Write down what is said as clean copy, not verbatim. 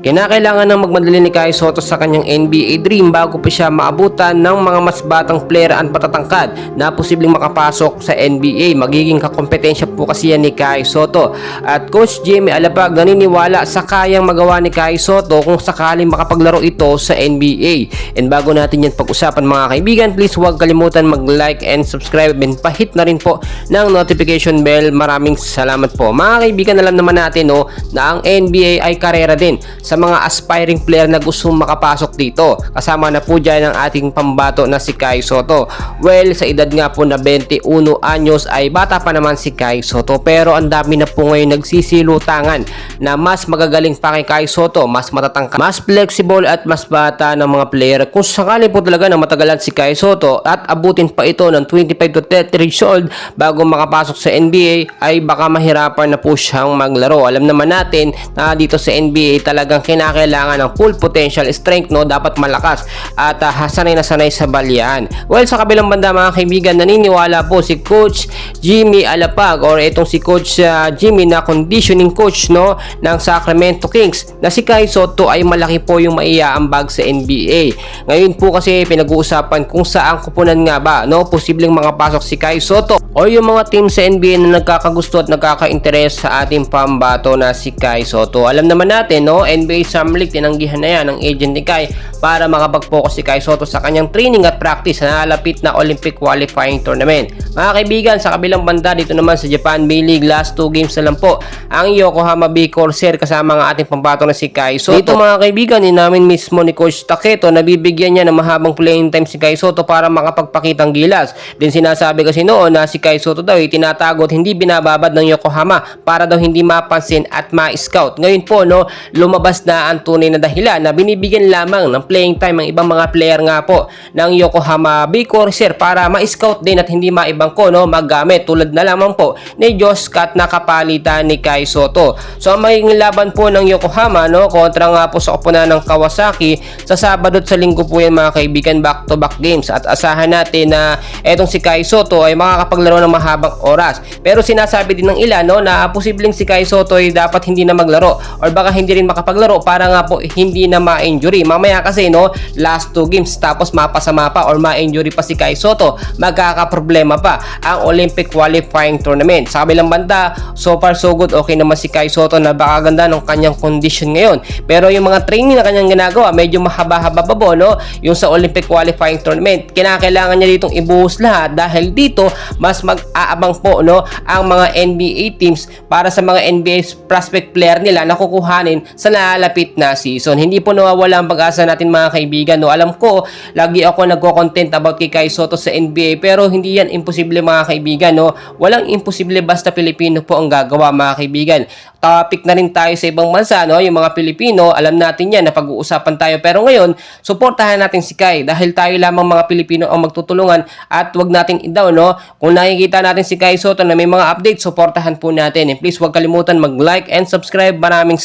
Kinakailangan ng magmadali ni Kai Sotto sa kanyang NBA dream bago pa siya maabutan ng mga mas batang player at patatangkad na posibleng makapasok sa NBA. Magiging kakompetensya po kasi yan ni Kai Sotto. At Coach Jimmy Alapag naniniwala sa kayang magawa ni Kai Sotto kung sakaling makapaglaro ito sa NBA. And bago natin yan pag-usapan mga kaibigan, please huwag kalimutan mag-like and subscribe and pahit na rin po ng notification bell. Maraming salamat po. Mga kaibigan, alam naman natin na ang NBA ay karera din sa mga aspiring player na gustong makapasok dito. Kasama na po dyan ang ating pambato na si Kai Sotto. Well, sa edad nga po na 21 anyos ay bata pa naman si Kai Sotto, pero ang dami na po ngayon nagsisilutangan na mas magagaling pa kay Kai Sotto, mas matatangka, mas flexible at mas bata ng mga player. Kung sakali po talaga na matagalan si Kai Sotto at abutin pa ito ng 25 to 30 years old bago makapasok sa NBA, ay baka mahirapan na po siyang maglaro. Alam naman natin na dito sa NBA talagang kinakailangan ng full potential strength, dapat malakas at sanay na sanay sa balyan. Well, sa kabilang banda mga kaibigan, naniniwala po si Coach Jimmy Alapag or itong si Coach Jimmy na conditioning coach ng Sacramento Kings na si Kai Sotto ay malaki po yung maiaambag sa NBA. Ngayon po kasi pinag-uusapan kung saan kupunan nga ba posibleng makapasok si Kai Sotto o yung mga team sa NBA na nagkakagusto at nagkaka-interes sa ating pambato na si Kai Sotto. Alam naman natin, NBA Summer League, tinanggihan na yan ng agent ni Kai para makapag-focus si Kai Sotto sa kanyang training at practice sa nalapit na Olympic qualifying tournament. Mga kaibigan, sa kabilang banda dito naman sa Japan B-League, last 2 games na lang po ang Yokohama B Corsair kasama ang ating pambato na si Kai Sotto. Dito mga kaibigan, namin mismo ni Coach Taketo, nabibigyan niya ng mahabang playing time si Kai Sotto para makapagpakitang gilas. Din sinasabi kasi noon na si Kai Sotto daw ay tinatago at hindi binababad ng Yokohama para daw hindi mapansin at ma-scout. Ngayon po lumabas na ang tunay na dahilan na binibigyan lamang ng playing time ang ibang mga player nga po ng Yokohama B Corsair para ma-scout din at hindi maibangko maggamit, tulad na lamang po ni Josh Scott na kapalitan ni Kai Sotto. So ang magiging laban po ng Yokohama kontra nga po sa koponan ng Kawasaki sa Sabado at sa Linggo po yan mga kaibigan, back to back games, at asahan natin na etong si Kai Sotto ay makakapaglaro ng mahabang oras. Pero sinasabi din ng ilan na posibleng si Kai Sotto ay dapat hindi na maglaro or baka hindi rin makapaglaro para nga po hindi na ma-injury. Mamaya kasi last 2 games tapos mapasama pa or ma-injury pa si Kai Sotto, magkakaproblema pa ang Olympic qualifying tournament. Sa kabilang banda, so far so good, okay naman si Kai Sotto, na baka ganda ng kanyang condition ngayon. Pero yung mga training na kanyang ginagawa, medyo mahaba-haba pa po, yung sa Olympic qualifying tournament. Kinakailangan niya ditong ibuhos lahat dahil dito mas mag-aabang po ang mga NBA teams para sa mga NBA prospect player nila na kukuhanin sa nalalapit na season. Hindi po nawawala ang pag-asa natin mga kaibigan. Alam ko, lagi ako nagko-content about kay Kai Sotto sa NBA, pero hindi yan imposible mga kaibigan. Walang imposible basta Pilipino po ang gagawa mga kaibigan. Topic na rin tayo sa ibang bansa, yung mga Pilipino, alam natin yan na pag-uusapan tayo. Pero ngayon, suportahan natin si Kai dahil tayo lamang mga Pilipino ang magtutulungan at wag nating i-down. Kung nakikita natin si Kai Sotto na may mga update, suportahan po natin. And please huwag kalimutan mag-like and subscribe. Maraming